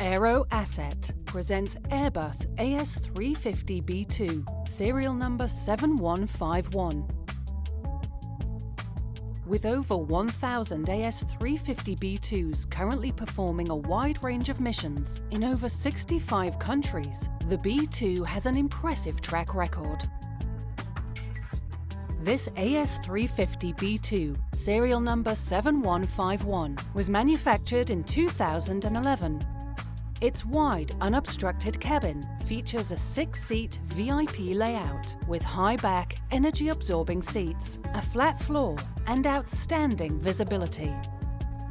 Aero Asset presents Airbus AS350B2, serial number 7151. With over 1,000 AS350B2s currently performing a wide range of missions in over 65 countries, the B2 has an impressive track record. This AS350B2, serial number 7151, was manufactured in 2011. Its wide, unobstructed cabin features a 6-seat VIP layout with high-back, energy-absorbing seats, a flat floor, and outstanding visibility.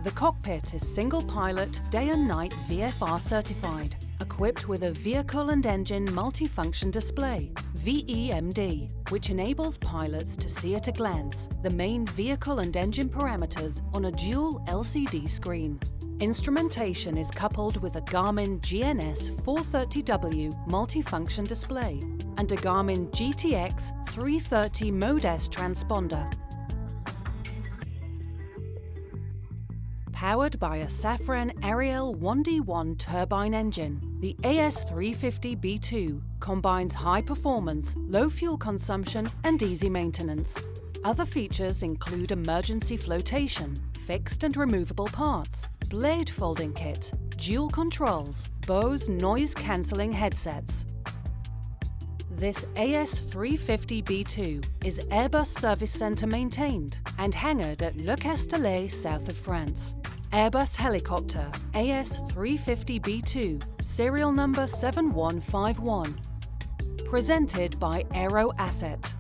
The cockpit is single-pilot, day and night VFR certified, equipped with a Vehicle and Engine Multifunction Display, VEMD, which enables pilots to see at a glance the main vehicle and engine parameters on a dual LCD screen. Instrumentation is coupled with a Garmin GNS 430W multifunction display and a Garmin GTX 330 Mode S transponder. Powered by a Safran Ariel 1D1 turbine engine, the AS350B2 combines high performance, low fuel consumption and easy maintenance. Other features include emergency flotation, fixed and removable parts, blade folding kit, dual controls, Bose noise-cancelling headsets. This AS350B2 is Airbus Service Centre maintained and hangared at Le Castellet, south of France. Airbus Helicopter AS350B2, serial number 7151. Presented by Aero Asset.